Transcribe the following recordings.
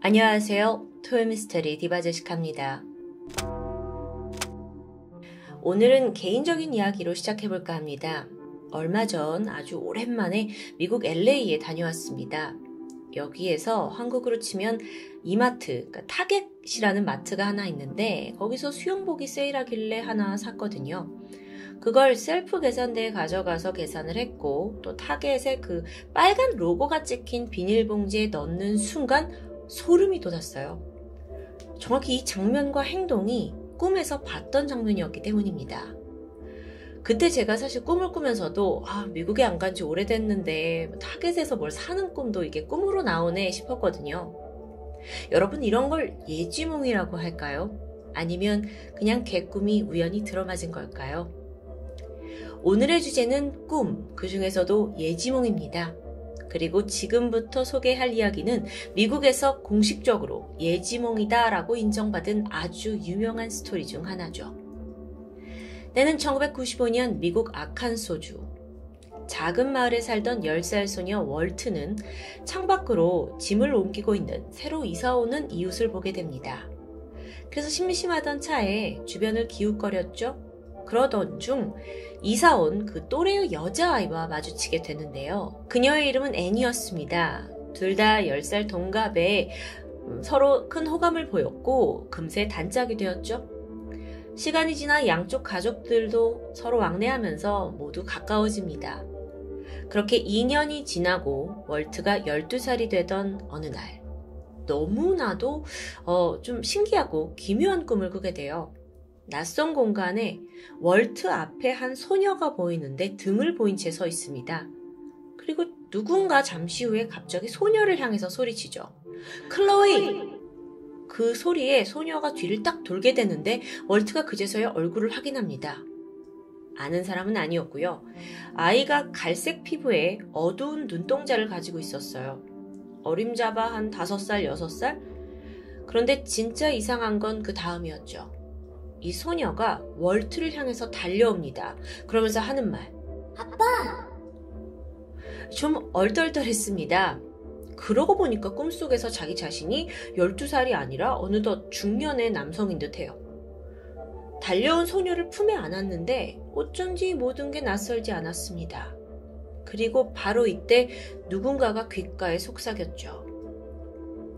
안녕하세요. 토요미스테리 디바제시카입니다. 오늘은 개인적인 이야기로 시작해볼까 합니다. 얼마 전 아주 오랜만에 미국 LA에 다녀왔습니다. 여기에서 한국으로 치면 이마트, 그러니까 타겟이라는 마트가 하나 있는데 거기서 수영복이 세일하길래 하나 샀거든요. 그걸 셀프 계산대에 가져가서 계산을 했고 또 타겟에 그 빨간 로고가 찍힌 비닐봉지에 넣는 순간 소름이 돋았어요. 정확히 이 장면과 행동이 꿈에서 봤던 장면이었기 때문입니다. 그때 제가 사실 꿈을 꾸면서도 미국에 안 간 지 오래됐는데 타겟에서 뭘 사는 꿈도 이게 꿈으로 나오네 싶었거든요. 여러분 이런 걸 예지몽이라고 할까요? 아니면 그냥 개꿈이 우연히 들어맞은 걸까요? 오늘의 주제는 꿈, 그 중에서도 예지몽입니다. 그리고 지금부터 소개할 이야기는 미국에서 공식적으로 예지몽이다 라고 인정받은 아주 유명한 스토리 중 하나죠. 때는 1995년 미국 아칸소주. 작은 마을에 살던 10살 소녀 월트는 창밖으로 짐을 옮기고 있는 새로 이사오는 이웃을 보게 됩니다. 그래서 심심하던 차에 주변을 기웃거렸죠. 그러던 중 이사온 그 또래의 여자아이와 마주치게 되는데요. 그녀의 이름은 애니였습니다. 둘 다 10살 동갑에 서로 큰 호감을 보였고 금세 단짝이 되었죠. 시간이 지나 양쪽 가족들도 서로 왕래하면서 모두 가까워집니다. 그렇게 2년이 지나고 월트가 12살이 되던 어느 날 너무나도 좀 신기하고 기묘한 꿈을 꾸게 돼요. 낯선 공간에 월트 앞에 한 소녀가 보이는데 등을 보인 채 서 있습니다. 그리고 누군가 잠시 후에 갑자기 소녀를 향해서 소리치죠. 클로이! 그 소리에 소녀가 뒤를 딱 돌게 되는데 월트가 그제서야 얼굴을 확인합니다. 아는 사람은 아니었고요. 아이가 갈색 피부에 어두운 눈동자를 가지고 있었어요. 어림잡아 한 5살, 6살? 그런데 진짜 이상한 건 그 다음이었죠. 이 소녀가 월트를 향해서 달려옵니다. 그러면서 하는 말. 아빠! 좀 얼떨떨했습니다. 그러고 보니까 꿈속에서 자기 자신이 12살이 아니라 어느덧 중년의 남성인 듯해요. 달려온 소녀를 품에 안았는데 어쩐지 모든 게 낯설지 않았습니다. 그리고 바로 이때 누군가가 귓가에 속삭였죠.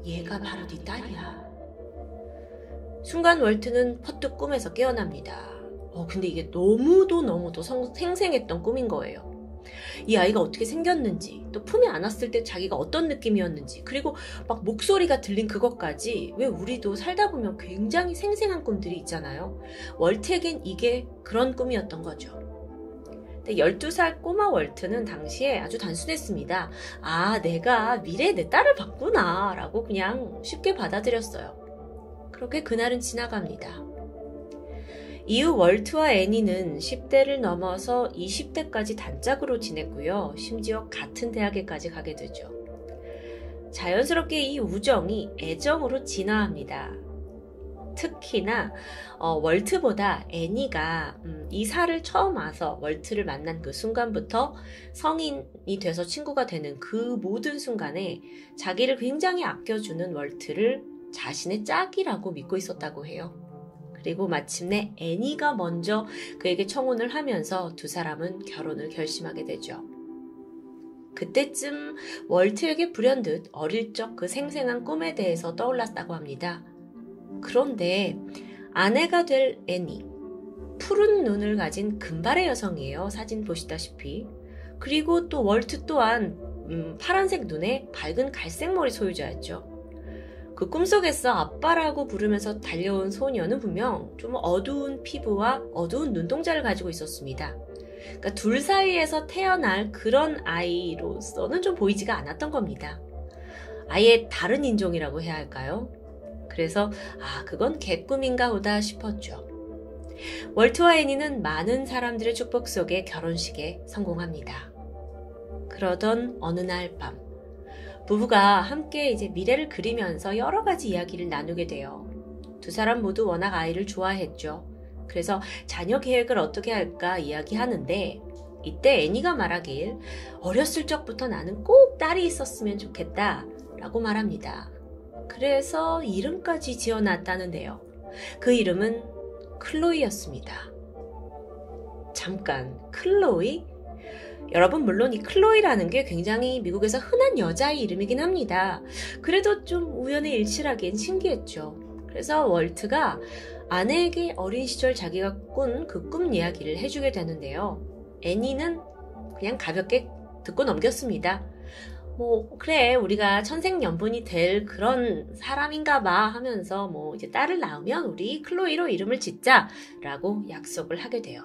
얘가 바로 네 딸이야. 순간 월트는 퍼뜩 꿈에서 깨어납니다. 근데 이게 너무도 생생했던 꿈인 거예요. 이 아이가 어떻게 생겼는지, 또 품에 안았을 때 자기가 어떤 느낌이었는지, 그리고 막 목소리가 들린 그것까지 왜 우리도 살다 보면 굉장히 생생한 꿈들이 있잖아요. 월트에겐 이게 그런 꿈이었던 거죠. 근데 12살 꼬마 월트는 당시에 아주 단순했습니다. 내가 미래에 내 딸을 봤구나 라고 그냥 쉽게 받아들였어요. 그렇게 그날은 지나갑니다. 이후 월트와 애니는 10대를 넘어서 20대까지 단짝으로 지냈고요. 심지어 같은 대학에까지 가게 되죠. 자연스럽게 이 우정이 애정으로 진화합니다. 특히나 월트보다 애니가 이사를 처음 와서 월트를 만난 그 순간부터 성인이 돼서 친구가 되는 그 모든 순간에 자기를 굉장히 아껴주는 월트를 자신의 짝이라고 믿고 있었다고 해요. 그리고 마침내 애니가 먼저 그에게 청혼을 하면서 두 사람은 결혼을 결심하게 되죠. 그때쯤 월트에게 불현듯 어릴 적 그 생생한 꿈에 대해서 떠올랐다고 합니다. 그런데 아내가 될 애니, 푸른 눈을 가진 금발의 여성이에요. 사진 보시다시피. 그리고 또 월트 또한 파란색 눈에 밝은 갈색 머리 소유자였죠. 그 꿈속에서 아빠라고 부르면서 달려온 소녀는 분명 좀 어두운 피부와 어두운 눈동자를 가지고 있었습니다. 그러니까 둘 사이에서 태어날 그런 아이로서는 좀 보이지가 않았던 겁니다. 아예 다른 인종이라고 해야 할까요? 그래서 그건 개꿈인가 보다 싶었죠. 월트와 애니는 많은 사람들의 축복 속에 결혼식에 성공합니다. 그러던 어느 날 밤 부부가 함께 이제 미래를 그리면서 여러 가지 이야기를 나누게 돼요. 두 사람 모두 워낙 아이를 좋아했죠. 그래서 자녀 계획을 어떻게 할까 이야기하는데 이때 애니가 말하길 어렸을 적부터 나는 꼭 딸이 있었으면 좋겠다 라고 말합니다. 그래서 이름까지 지어놨다는데요. 그 이름은 클로이였습니다. 잠깐, 클로이? 여러분, 물론 이 클로이라는 게 굉장히 미국에서 흔한 여자의 이름이긴 합니다. 그래도 좀 우연의 일치라기엔 신기했죠. 그래서 월트가 아내에게 어린 시절 자기가 꾼 그 꿈 이야기를 해주게 되는데요. 애니는 그냥 가볍게 듣고 넘겼습니다. 그래, 우리가 천생연분이 될 그런 사람인가 봐 하면서 이제 딸을 낳으면 우리 클로이로 이름을 짓자 라고 약속을 하게 돼요.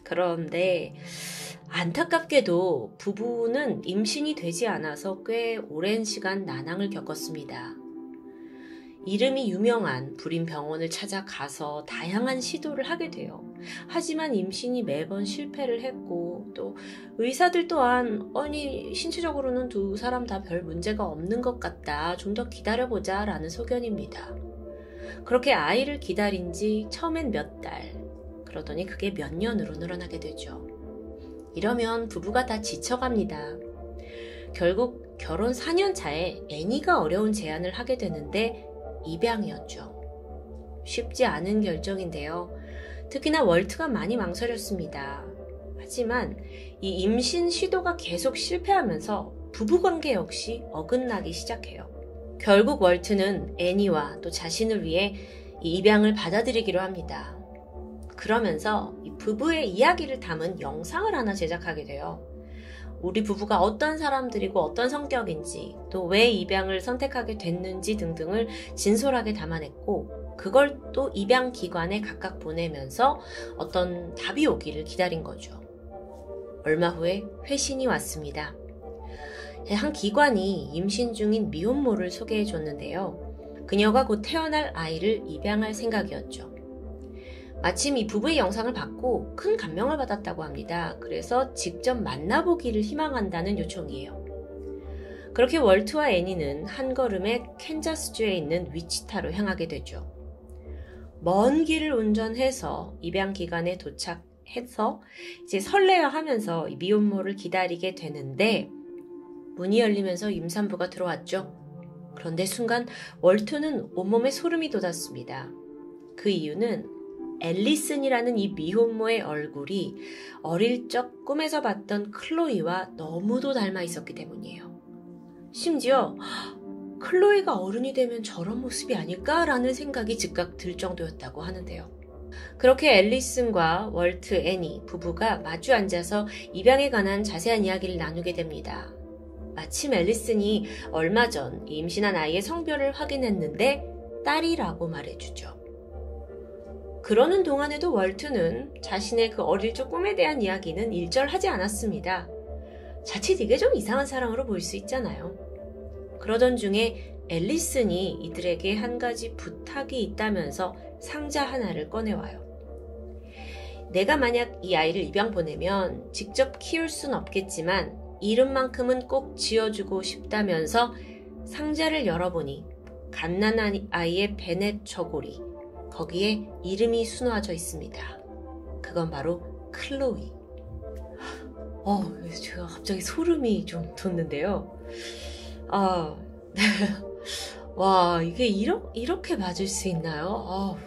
그런데 안타깝게도 부부는 임신이 되지 않아서 꽤 오랜 시간 난항을 겪었습니다. 이름이 유명한 불임 병원을 찾아가서 다양한 시도를 하게 돼요. 하지만 임신이 매번 실패를 했고 또 의사들 또한 신체적으로는 두 사람 다 별 문제가 없는 것 같다. 좀 더 기다려보자 라는 소견입니다. 그렇게 아이를 기다린 지 처음엔 몇 달, 그러더니 그게 몇 년으로 늘어나게 되죠. 이러면 부부가 다 지쳐갑니다. 결국 결혼 4년 차에 애니가 어려운 제안을 하게 되는데 입양이었죠. 쉽지 않은 결정인데요. 특히나 월트가 많이 망설였습니다. 하지만 이 임신 시도가 계속 실패하면서 부부관계 역시 어긋나기 시작해요. 결국 월트는 애니와 또 자신을 위해 이 입양을 받아들이기로 합니다. 그러면서 이 부부의 이야기를 담은 영상을 하나 제작하게 돼요. 우리 부부가 어떤 사람들이고 어떤 성격인지 또 왜 입양을 선택하게 됐는지 등등을 진솔하게 담아냈고 그걸 또 입양 기관에 각각 보내면서 어떤 답이 오기를 기다린 거죠. 얼마 후에 회신이 왔습니다. 한 기관이 임신 중인 미혼모를 소개해 줬는데요. 그녀가 곧 태어날 아이를 입양할 생각이었죠. 마침 이 부부의 영상을 받고 큰 감명을 받았다고 합니다. 그래서 직접 만나보기를 희망한다는 요청이에요. 그렇게 월트와 애니는 한 걸음에 캔자스주에 있는 위치타로 향하게 되죠. 먼 길을 운전해서 입양기관에 도착해서 이제 설레어 하면서 미혼모를 기다리게 되는데 문이 열리면서 임산부가 들어왔죠. 그런데 순간 월트는 온몸에 소름이 돋았습니다. 그 이유는 앨리슨이라는 이 미혼모의 얼굴이 어릴 적 꿈에서 봤던 클로이와 너무도 닮아 있었기 때문이에요. 심지어 클로이가 어른이 되면 저런 모습이 아닐까라는 생각이 즉각 들 정도였다고 하는데요. 그렇게 앨리슨과 월트, 애니 부부가 마주 앉아서 입양에 관한 자세한 이야기를 나누게 됩니다. 마침 앨리슨이 얼마 전 임신한 아이의 성별을 확인했는데 딸이라고 말해주죠. 그러는 동안에도 월트는 자신의 그 어릴 적 꿈에 대한 이야기는 일절하지 않았습니다. 자칫 이게 좀 이상한 사랑으로 보일 수 있잖아요. 그러던 중에 앨리슨이 이들에게 한 가지 부탁이 있다면서 상자 하나를 꺼내와요. 내가 만약 이 아이를 입양 보내면 직접 키울 순 없겠지만 이름만큼은 꼭 지어주고 싶다면서 상자를 열어보니 갓난아기 아이의 베넷 저고리, 거기에 이름이 수놓아져 있습니다. 그건 바로 클로이. 제가 갑자기 소름이 좀 돋는데요. 와, 이게 이렇게 맞을 수 있나요?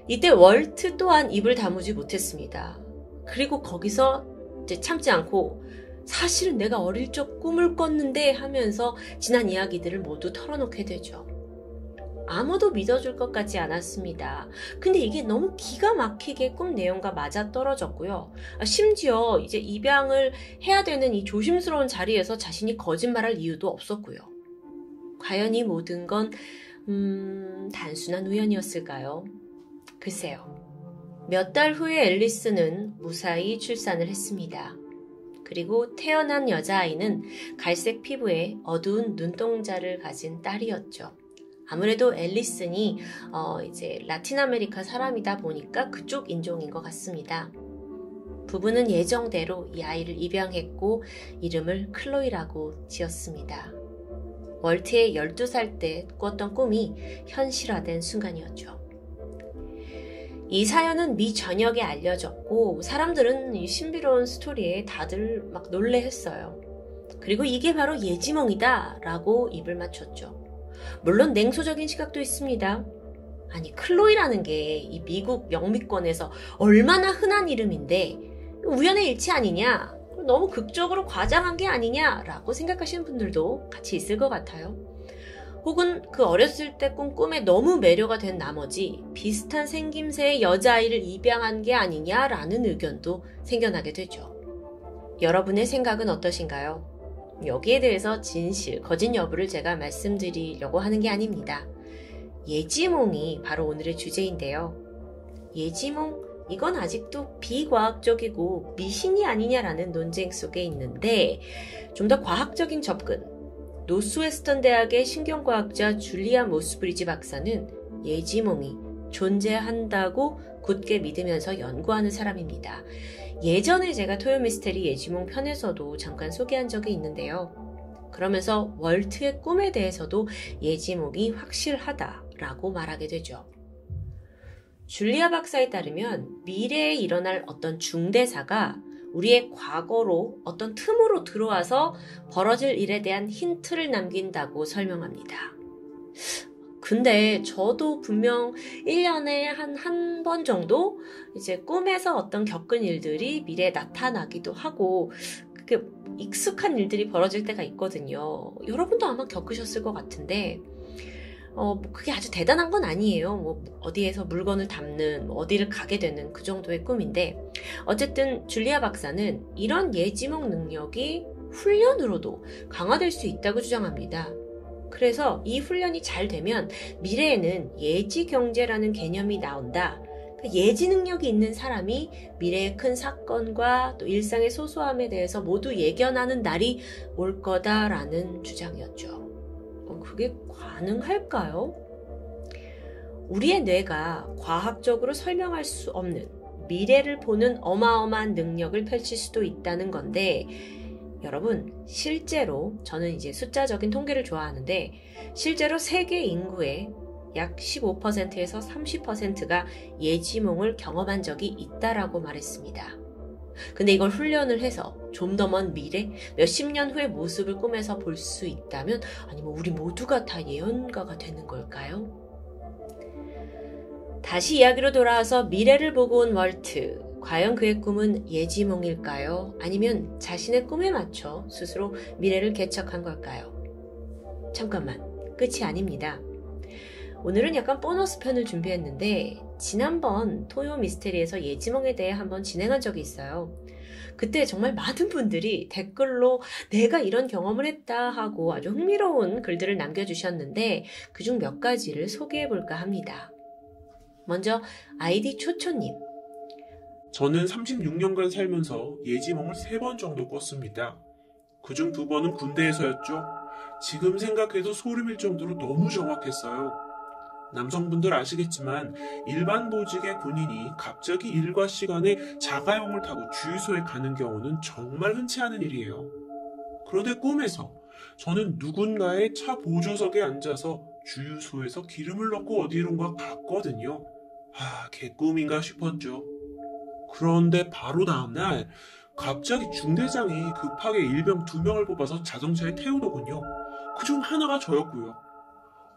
이때 월트 또한 입을 다무지 못했습니다. 그리고 거기서 이제 참지 않고 사실은 내가 어릴 적 꿈을 꿨는데 하면서 지난 이야기들을 모두 털어놓게 되죠. 아무도 믿어줄 것 같지 않았습니다. 근데 이게 너무 기가 막히게 꿈 내용과 맞아 떨어졌고요. 심지어 이제 입양을 해야 되는 이 조심스러운 자리에서 자신이 거짓말할 이유도 없었고요. 과연 이 모든 건 단순한 우연이었을까요? 글쎄요. 몇 달 후에 앨리스는 무사히 출산을 했습니다. 그리고 태어난 여자아이는 갈색 피부에 어두운 눈동자를 가진 딸이었죠. 아무래도 앨리슨이 이제 라틴 아메리카 사람이다 보니까 그쪽 인종인 것 같습니다. 부부는 예정대로 이 아이를 입양했고 이름을 클로이라고 지었습니다. 월트의 12살 때 꾸었던 꿈이 현실화된 순간이었죠. 이 사연은 미 전역에 알려졌고 사람들은 이 신비로운 스토리에 다들 막 놀래했어요. 그리고 이게 바로 예지몽이다 라고 입을 맞췄죠. 물론 냉소적인 시각도 있습니다. 아니, 클로이라는 게 이 미국 영미권에서 얼마나 흔한 이름인데 우연의 일치 아니냐? 너무 극적으로 과장한 게 아니냐라고 생각하시는 분들도 같이 있을 것 같아요. 혹은 그 어렸을 때 꾼 꿈에 너무 매료가 된 나머지 비슷한 생김새의 여자아이를 입양한 게 아니냐라는 의견도 생겨나게 되죠. 여러분의 생각은 어떠신가요? 여기에 대해서 진실, 거짓 여부를 제가 말씀드리려고 하는 게 아닙니다. 예지몽이 바로 오늘의 주제인데요. 예지몽, 이건 아직도 비과학적이고 미신이 아니냐라는 논쟁 속에 있는데 좀 더 과학적인 접근, 노스웨스턴 대학의 신경과학자 줄리아 모스브리지 박사는 예지몽이 존재한다고 굳게 믿으면서 연구하는 사람입니다. 예전에 제가 토요미스테리 예지몽 편에서도 잠깐 소개한 적이 있는데요. 그러면서 월트의 꿈에 대해서도 예지몽이 확실하다라고 말하게 되죠. 줄리아 박사에 따르면 미래에 일어날 어떤 중대사가 우리의 과거로 어떤 틈으로 들어와서 벌어질 일에 대한 힌트를 남긴다고 설명합니다. 근데 저도 분명 1년에 한 번 정도 이제 꿈에서 어떤 겪은 일들이 미래에 나타나기도 하고 그게 익숙한 일들이 벌어질 때가 있거든요. 여러분도 아마 겪으셨을 것 같은데 그게 아주 대단한 건 아니에요. 어디에서 물건을 담는, 어디를 가게 되는 그 정도의 꿈인데, 어쨌든 줄리아 박사는 이런 예지몽 능력이 훈련으로도 강화될 수 있다고 주장합니다. 그래서 이 훈련이 잘 되면 미래에는 예지 경제라는 개념이 나온다. 예지 능력이 있는 사람이 미래의 큰 사건과 또 일상의 소소함에 대해서 모두 예견하는 날이 올 거다라는 주장이었죠. 그게 가능할까요? 우리의 뇌가 과학적으로 설명할 수 없는 미래를 보는 어마어마한 능력을 펼칠 수도 있다는 건데, 여러분, 실제로 저는 이제 숫자적인 통계를 좋아하는데, 실제로 세계 인구의 약 15%에서 30%가 예지몽을 경험한 적이 있다라고 말했습니다. 근데 이걸 훈련을 해서 좀 더 먼 미래, 몇십 년 후의 모습을 꿈에서 볼 수 있다면, 아니면 우리 모두가 다 예언가가 되는 걸까요? 다시 이야기로 돌아와서 미래를 보고 온 월트. 과연 그의 꿈은 예지몽일까요? 아니면 자신의 꿈에 맞춰 스스로 미래를 개척한 걸까요? 잠깐만, 끝이 아닙니다. 오늘은 약간 보너스 편을 준비했는데 지난번 토요 미스테리에서 예지몽에 대해 한번 진행한 적이 있어요. 그때 정말 많은 분들이 댓글로 내가 이런 경험을 했다 하고 아주 흥미로운 글들을 남겨주셨는데 그중 몇 가지를 소개해볼까 합니다. 먼저 아이디 초초님. 저는 36년간 살면서 예지몽을 3번 정도 꿨습니다. 그중 2번은 군대에서였죠. 지금 생각해도 소름일 정도로 너무 정확했어요. 남성분들 아시겠지만 일반 보직의 군인이 갑자기 일과 시간에 자가용을 타고 주유소에 가는 경우는 정말 흔치 않은 일이에요. 그런데 꿈에서 저는 누군가의 차 보조석에 앉아서 주유소에서 기름을 넣고 어디론가 갔거든요. 개꿈인가 싶었죠. 그런데 바로 다음날 갑자기 중대장이 급하게 일병 2명을 뽑아서 자동차에 태우더군요. 그중 하나가 저였고요.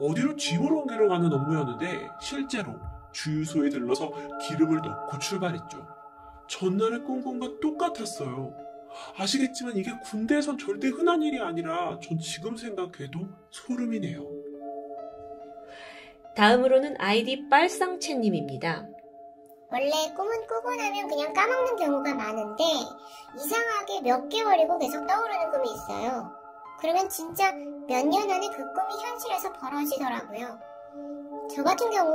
어디로 짐을 옮기러 가는 업무였는데 실제로 주유소에 들러서 기름을 넣고 출발했죠. 전날의 꿈과 똑같았어요. 아시겠지만 이게 군대에선 절대 흔한 일이 아니라 전 지금 생각해도 소름이네요. 다음으로는 아이디 빨상채님입니다. 원래 꿈은 꾸고 나면 그냥 까먹는 경우가 많은데 이상하게 몇 개월이고 계속 떠오르는 꿈이 있어요. 그러면 진짜 몇 년 안에 그 꿈이 현실에서 벌어지더라고요. 저 같은 경우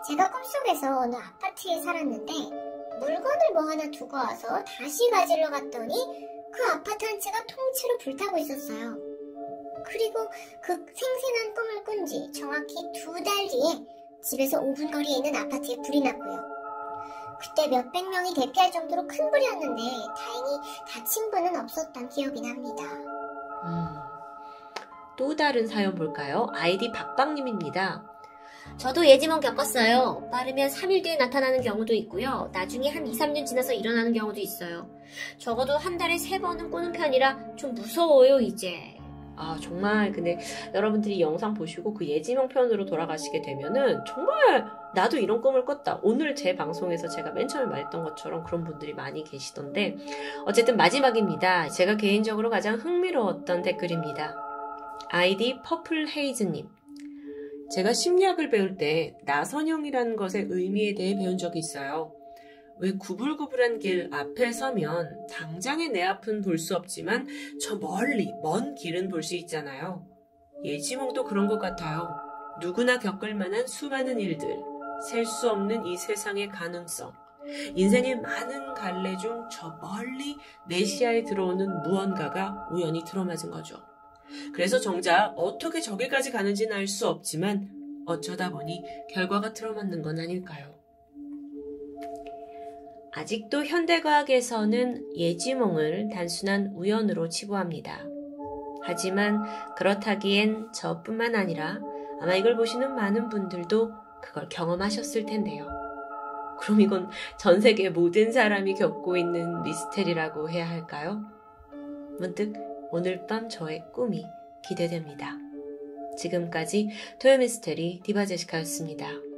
제가 꿈속에서 어느 아파트에 살았는데 물건을 뭐 하나 두고 와서 다시 가지러 갔더니 그 아파트 한 채가 통째로 불타고 있었어요. 그리고 그 생생한 꿈을 꾼 지 정확히 2달 뒤에 집에서 5분 거리에 있는 아파트에 불이 났고요. 그때 몇백 명이 대피할 정도로 큰 불이었는데 다행히 다친 분은 없었던 기억이 납니다. 또 다른 사연 볼까요? 아이디 박박님입니다. 저도 예지몽 겪었어요. 빠르면 3일 뒤에 나타나는 경우도 있고요. 나중에 한 2, 3년 지나서 일어나는 경우도 있어요. 적어도 한 달에 3번은 꾸는 편이라 좀 무서워요, 이제. 정말 근데 여러분들이 이 영상 보시고 그 예지몽 편으로 돌아가시게 되면은 정말 나도 이런 꿈을 꿨다. 오늘 제 방송에서 제가 맨 처음에 말했던 것처럼 그런 분들이 많이 계시던데 어쨌든 마지막입니다. 제가 개인적으로 가장 흥미로웠던 댓글입니다. 아이디 퍼플헤이즈님. 제가 심리학을 배울 때 나선형이라는 것의 의미에 대해 배운 적이 있어요. 왜 구불구불한 길 앞에 서면 당장의 내 앞은 볼 수 없지만 저 멀리 먼 길은 볼 수 있잖아요. 예지몽도 그런 것 같아요. 누구나 겪을 만한 수많은 일들, 셀 수 없는 이 세상의 가능성, 인생의 많은 갈래 중 저 멀리 내 시야에 들어오는 무언가가 우연히 들어맞은 거죠. 그래서 정작 어떻게 저기까지 가는지는 알 수 없지만 어쩌다 보니 결과가 들어맞는 건 아닐까요? 아직도 현대과학에서는 예지몽을 단순한 우연으로 치부합니다. 하지만 그렇다기엔 저뿐만 아니라 아마 이걸 보시는 많은 분들도 그걸 경험하셨을 텐데요. 그럼 이건 전 세계 모든 사람이 겪고 있는 미스테리라고 해야 할까요? 문득 오늘 밤 저의 꿈이 기대됩니다. 지금까지 토요미스테리 디바제시카였습니다.